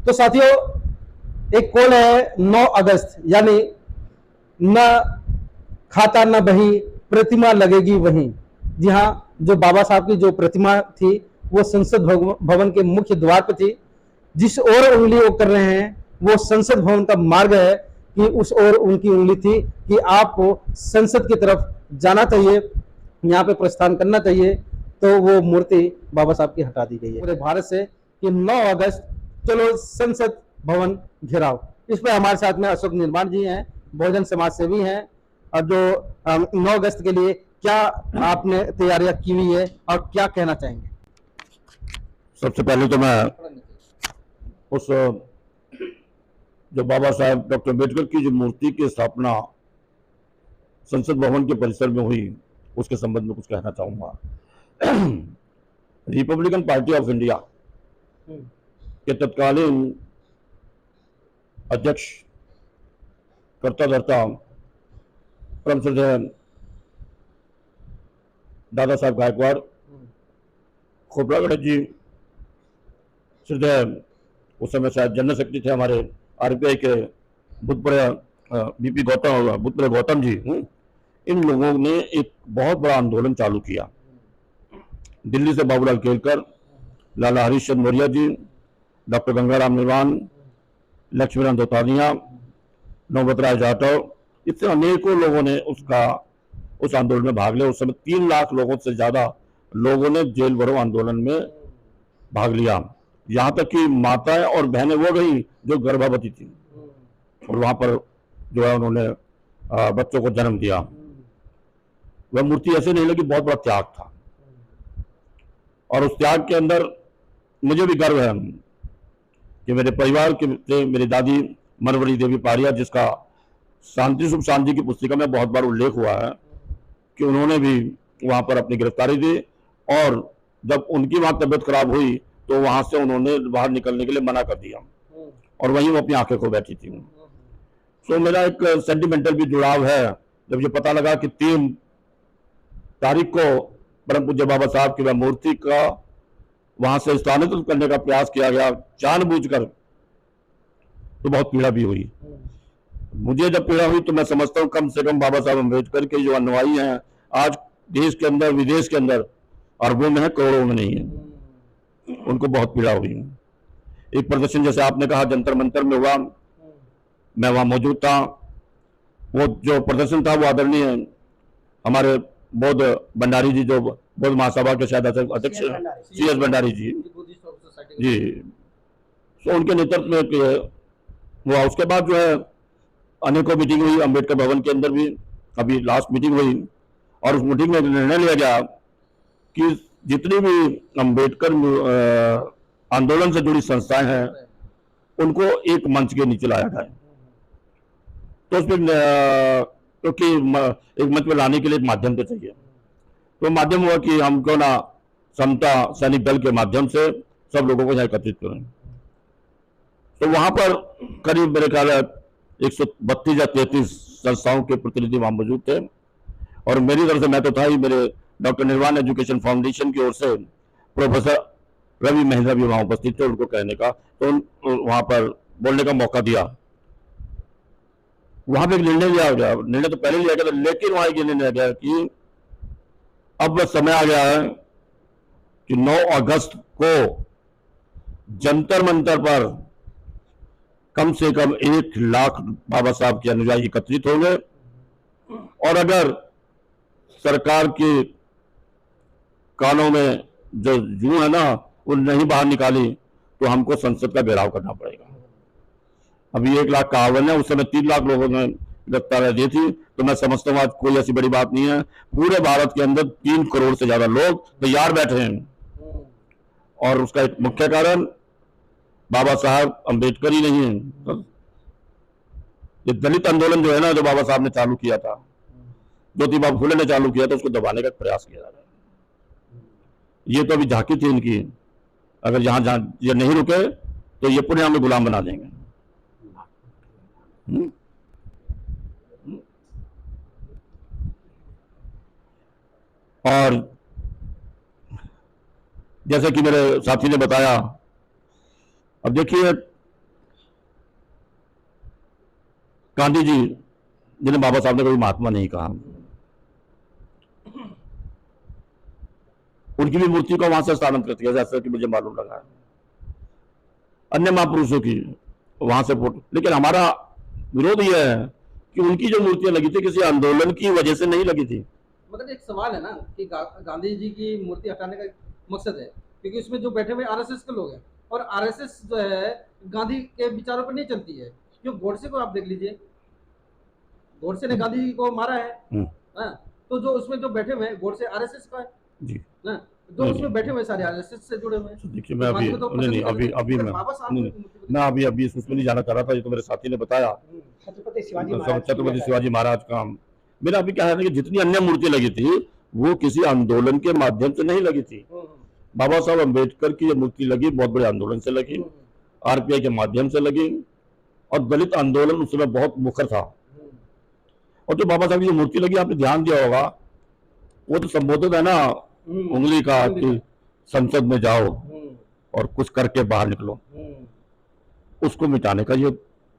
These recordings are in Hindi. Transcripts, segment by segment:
तो साथियों, एक कॉल है 9 अगस्त, यानी न खाता न बही, प्रतिमा लगेगी वहीं। जी हाँ, जो बाबा साहब की जो प्रतिमा थी वो संसद भवन के मुख्य द्वार पर थी। जिस ओर उंगली वो कर रहे हैं वो संसद भवन का मार्ग है कि उस ओर उनकी उंगली थी कि आपको संसद की तरफ जाना चाहिए, यहाँ पे प्रस्थान करना चाहिए। तो वो मूर्ति बाबा साहब की हटा दी गई है पूरे भारत से कि 9 अगस्त चलो संसद भवन घेराव। इस पर हमारे साथ में अशोक निर्माण जी हैं, बहुजन समाज सेवी हैं, और जो 9 अगस्त के लिए क्या आपने तैयारियां की हुई है और क्या कहना चाहेंगे? सबसे पहले तो मैं उस जो बाबा साहब डॉक्टर अम्बेडकर की जो मूर्ति की स्थापना संसद भवन के परिसर में हुई उसके संबंध में कुछ कहना चाहूंगा। रिपब्लिकन पार्टी ऑफ इंडिया के तत्कालीन अध्यक्ष कर्ता धर्ता परम श्रद्धेय दादा साहब गायकवाड़, खोपड़ा गणेश जी श्रद्धेय उस समय शायद जनरल सेक्रेटरी थे हमारे आरपीआई के भूतपूर्व गौतम जी, इन लोगों ने एक बहुत बड़ा आंदोलन चालू किया। दिल्ली से बाबूलाल केलकर, लाला हरीशचंद्र मौर्य जी, डॉक्टर गंगाराम निर्वाण, लक्ष्मीनाथ दोतानिया, नौबत राय जाटव, इससे अनेकों लोगों ने उस आंदोलन में भाग लिया। उस समय 3 लाख लोगों से ज्यादा लोगों ने जेल भरो आंदोलन में भाग लिया। यहाँ तक कि माताएं और बहनें वो गई जो गर्भवती थी और वहां पर जो है उन्होंने बच्चों को जन्म दिया। वह मूर्ति ऐसे नहीं लगी, बहुत बड़ा त्याग था। और उस त्याग के अंदर मुझे भी गर्व है कि मेरे परिवार के से मेरी दादी मनवरी देवी पारिया, जिसका शांति शुभ शांति की पुस्तिका में बहुत बार उल्लेख हुआ है कि उन्होंने भी वहां पर अपनी गिरफ्तारी दी और जब उनकी वहां तबियत खराब हुई तो वहां से उन्होंने बाहर निकलने के लिए मना कर दिया और वहीं वो अपनी आंखें खो बैठी थी। तो मेरा एक सेंटिमेंटल भी जुड़ाव है। जब ये पता लगा कि 3 तारीख को परम पूज्य बाबा साहब की वह मूर्ति का वहां से स्थानांतरित करने का प्रयास किया गया जानबूझकर, तो बहुत पीड़ा भी हुई। मुझे जब पीड़ा हुई तो मैं समझता हूँ कम से कम बाबा साहब अम्बेडकर के जो अनुयायी हैं आज देश के अंदर विदेश के अंदर अरबों में है, करोड़ों में नहीं है, उनको बहुत पीड़ा हुई। एक प्रदर्शन जैसे आपने कहा जंतर मंतर में हुआ, मैं वहां मौजूद था। वो जो प्रदर्शन था वो आदरणीय हमारे बौद्ध भंडारी जी, जो बौद्ध महासभा के शायद अध्यक्ष CS भंडारी जी जी, तो उनके नेतृत्व में हुआ। उसके बाद जो है अनेकों मीटिंग हुई अंबेडकर भवन के अंदर भी, अभी लास्ट मीटिंग हुई और उस मीटिंग में निर्णय लिया गया कि जितनी भी अंबेडकर आंदोलन से जुड़ी संस्थाएं हैं उनको एक मंच के नीचे लाया जाए। तो उसमें क्योंकि एक मंच में लाने के लिए एक माध्यम तो चाहिए, तो माध्यम हुआ कि हम क्यों ना समता सैनिक दल के माध्यम से सब लोगों को यहाँ एकत्रित करें। तो वहां पर करीब मेरे ख्याल 132 या 33 संस्थाओं के प्रतिनिधि वहां मौजूद थे और मेरी तरफ से मैं तो था ही, मेरे डॉक्टर निर्वाण एजुकेशन फाउंडेशन की ओर से प्रोफेसर रवि महेंद्र भी वहां उपस्थित थे, उनको कहने का तो वहां पर बोलने का मौका दिया। वहां पे एक निर्णय लिया गया, निर्णय तो पहले लिया गया था, लेकिन वहां एक निर्णय लिया गया कि अब समय आ गया है कि 9 अगस्त को जंतर मंतर पर कम से कम 1 लाख बाबा साहब के अनुयायी एकत्रित होंगे और अगर सरकार के कानों में जो जू है ना वो नहीं बाहर निकाली तो हमको संसद का घेराव करना पड़ेगा। अभी 1 लाख का आह्वान है, उस समय 3 लाख लोगों ने गिरफ्तारी दी थी, तो मैं समझता हूँ आज कोई ऐसी बड़ी बात नहीं है। पूरे भारत के अंदर 3 करोड़ से ज्यादा लोग तैयार बैठे हैं और उसका एक मुख्य कारण बाबा साहब अम्बेडकर ही नहीं है। ये दलित आंदोलन जो है ना, जो बाबा साहब ने चालू किया था, ज्योतिबा फुले ने चालू किया था, उसको दबाने का प्रयास किया जा रहा है। ये तो अभी झांकी थी इनकी, अगर यहां ये नहीं रुके तो ये पुणे हमें गुलाम बना देंगे। और जैसे कि मेरे साथी ने बताया, अब देखिए गांधी जी जिन्हें बाबा साहब ने कभी महात्मा नहीं कहा, उनकी भी मूर्ति को वहां से स्थानांतरित किया, जैसा कि मुझे मालूम लगा है। अन्य महापुरुषों की वहां से फोटो, लेकिन हमारा विरोध यह है कि उनकी जो मूर्तियां लगी थी किसी आंदोलन की वजह से नहीं लगी थी। मतलब एक सवाल है ना कि गांधी जी की मूर्ति हटाने का मकसद है क्योंकि उसमें जो बैठे हुए आरएसएस के लोग हैं और आरएसएस जो है गांधी के विचारों पर नहीं चलती है। जो गोडसे को आप देख लीजिए, गोडसे ने गांधी जी को मारा है। हाँ, तो जो उसमें जो बैठे हुए हैं गोडसे आरएसएस का है जी ना, जो उसमें बैठे हुए सारे आरएसएस से जुड़े हुए हैं। देखिए मैं अभी अभी इसमें नहीं जाना चाह रहा था, ये तो मेरे साथी ने बताया छत्रपति शिवाजी महाराज का। मेरा अभी क्या है ना कि जितनी अन्य मूर्तियां लगी थी वो किसी आंदोलन के माध्यम से नहीं लगी थी। बाबा साहब अम्बेडकर की ये मूर्ति लगी बहुत बड़े आंदोलन से लगी, आरपीआई के माध्यम से लगी, और दलित आंदोलन उस समय बहुत मुखर था। और जो बाबा साहब की जो मूर्ति लगी आपने ध्यान दिया होगा, वो तो संबोधित है ना उंगली का कि संसद में जाओ और कुछ करके बाहर निकलो, उसको मिटाने का ये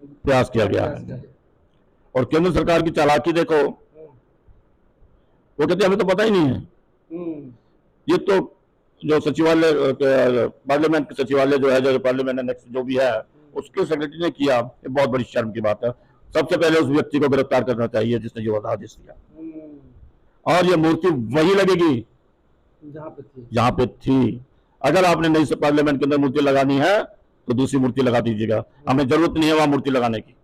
प्रयास किया गया है। और केंद्र सरकार की चालाकी देखो, वो कहते हमें तो पता ही नहीं है। ये तो जो सचिवालय पार्लियामेंट के सचिवालय जो है, जो पार्लियामेंट नेक्स्ट जो भी है उसके सेक्रेटरी ने किया, ये बहुत बड़ी शर्म की बात है। सबसे पहले उस व्यक्ति को गिरफ्तार करना चाहिए जिसने जो आदेश दिया। और ये मूर्ति वही लगेगी जहां पे थी। अगर आपने नई पार्लियामेंट के अंदर मूर्ति लगानी है तो दूसरी मूर्ति लगा दीजिएगा, हमें जरूरत नहीं है वहां मूर्ति लगाने की।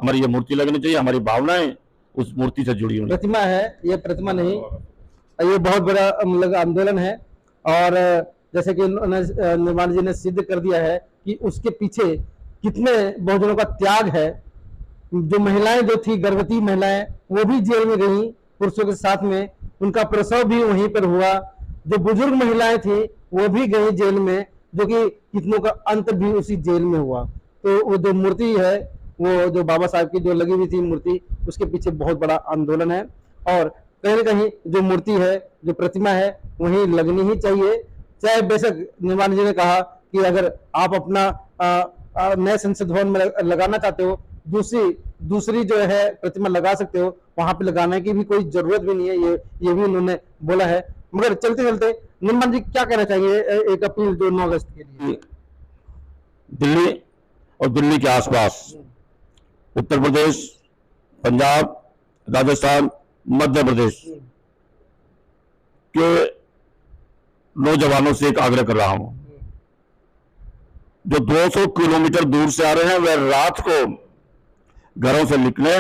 हमारी ये मूर्ति लगनी चाहिए, हमारी भावनाएं उस मूर्ति से जुड़ी हुई। प्रतिमा है, ये प्रतिमा नहीं, ये बहुत बड़ा मतलब आंदोलन है। और जैसे कि निर्माण जी ने सिद्ध कर दिया है कि उसके पीछे कितने बहुजनों का त्याग है। जो महिलाएं जो थी, गर्भवती महिलाएं, वो भी जेल में गई पुरुषों के साथ में, उनका प्रसव भी वहीं पर हुआ। जो बुजुर्ग महिलाएं थी वो भी गई जेल में, जो कि कितनों का अंत भी उसी जेल में हुआ। तो वो जो मूर्ति है, वो जो बाबा साहब की जो लगी हुई थी मूर्ति, उसके पीछे बहुत बड़ा आंदोलन है। और कहीं ना कहीं जो मूर्ति है, जो प्रतिमा है, वहीं लगनी ही चाहिए। चाहे बेशक निर्माण जी ने कहा कि अगर आप अपना नए संसद भवन में लगाना चाहते हो, दूसरी जो है प्रतिमा लगा सकते हो, वहां पे लगाने की भी कोई जरूरत भी नहीं है, ये भी उन्होंने बोला है। मगर चलते चलते निर्मल जी क्या कहना चाहिए एक अपील जो 9 अगस्त के लिए? दिल्ली और दिल्ली के आसपास उत्तर प्रदेश, पंजाब, राजस्थान, मध्य प्रदेश के नौजवानों से एक आग्रह कर रहा हूं, जो 200 किलोमीटर दूर से आ रहे हैं वह रात को घरों से निकले,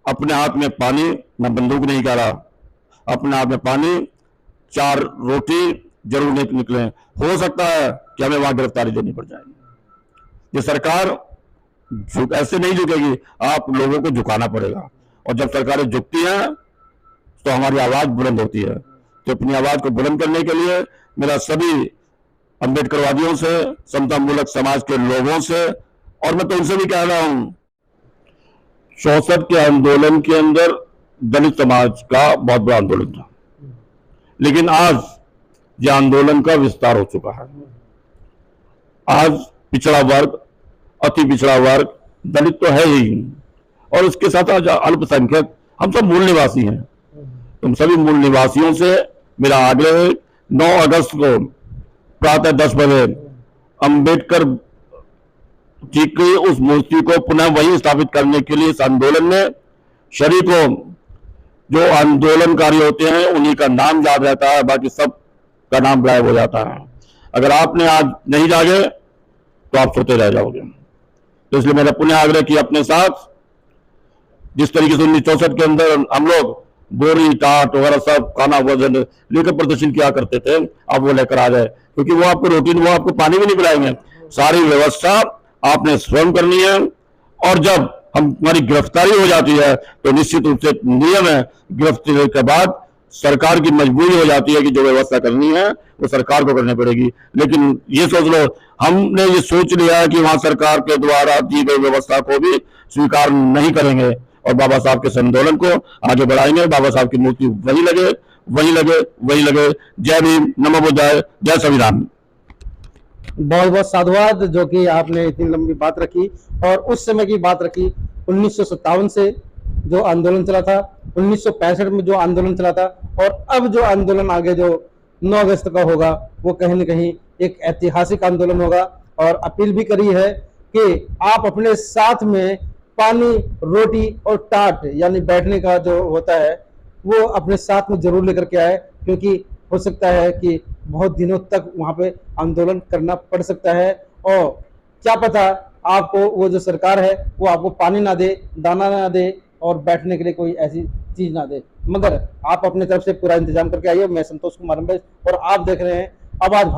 अपने हाथ में पानी, मैं बंदूक नहीं कह रहा, अपने हाथ में पानी, 4 रोटी जरूर निकले। हो सकता है कि हमें वहां गिरफ्तारी देनी पड़ जाएगी। ये सरकार ऐसे नहीं झुकेगी, आप लोगों को झुकाना पड़ेगा। और जब सरकारें झुकती हैं तो हमारी आवाज बुलंद होती है। तो अपनी आवाज को बुलंद करने के लिए मेरा सभी अम्बेडकरवादियों से, समता मूलक समाज के लोगों से, और मैं तो उनसे भी कह रहा हूं, 64 के आंदोलन के अंदर दलित समाज का बहुत बड़ा आंदोलन था, लेकिन आज यह आंदोलन का विस्तार हो चुका है। आज पिछड़ा वर्ग, अति पिछड़ा वर्ग, दलित तो है ही, और उसके साथ आज अल्पसंख्यक, हम सब मूल निवासी हैं। तुम सभी मूल निवासियों से मेरा आग्रह है, 9 अगस्त को प्रातः 10 बजे अंबेडकर जी की उस मूर्ति को पुनः वही स्थापित करने के लिए इस आंदोलन में शरीक हो। जो आंदोलनकारी होते हैं उन्हीं का नाम याद रहता है, बाकी सब का नाम गायब हो जाता है। अगर आपने आज नहीं जागे तो आप सोते रह जाओगे। तो इसलिए मैंने पुनः आग्रह किया अपने साथ, जिस तरीके से 1964 के अंदर हम लोग बोरी, टाट वगैरह सब खाना वजन लेकर प्रदर्शन किया करते थे, अब वो लेकर आ जाए, क्योंकि वो आपको रोटी, वो आपको पानी भी नहीं पिलाएंगे। सारी व्यवस्था आपने स्वयं करनी है। और जब हमारी गिरफ्तारी हो जाती है तो निश्चित रूप से नियम है, गिरफ्तारी के बाद सरकार की मजबूरी हो जाती है कि जो व्यवस्था करनी है वो सरकार को करनी पड़ेगी। लेकिन ये सोच लो, हमने ये सोच लिया है कि वहां सरकार के द्वारा दी गई व्यवस्था को भी स्वीकार नहीं करेंगे और बाबा साहब के आंदोलन को आगे बढ़ाएंगे। बाबा साहब की मूर्ति वही लगे, वही लगे, वही लगे। जय भीम, नमो बुद्धाय, जय संविधान। बहुत बहुत साधुवाद जो कि आपने इतनी लंबी बात रखी और उस समय की बात रखी 1957 से जो आंदोलन चला था, 1965 में जो आंदोलन चला था और अब जो आंदोलन आगे जो 9 अगस्त का होगा वो कहीं न कहीं एक ऐतिहासिक आंदोलन होगा। और अपील भी करी है कि आप अपने साथ में पानी, रोटी और टाट यानी बैठने का जो होता है वो अपने साथ में जरूर लेकर के आए, क्योंकि हो सकता है कि बहुत दिनों तक वहां पे आंदोलन करना पड़ सकता है और क्या पता आपको वो जो सरकार है वो आपको पानी ना दे, दाना ना दे और बैठने के लिए कोई ऐसी चीज ना दे, मगर आप अपने तरफ से पूरा इंतजाम करके आइए। मैं संतोष कुमार अंबेज और आप देख रहे हैं आवाज भारत।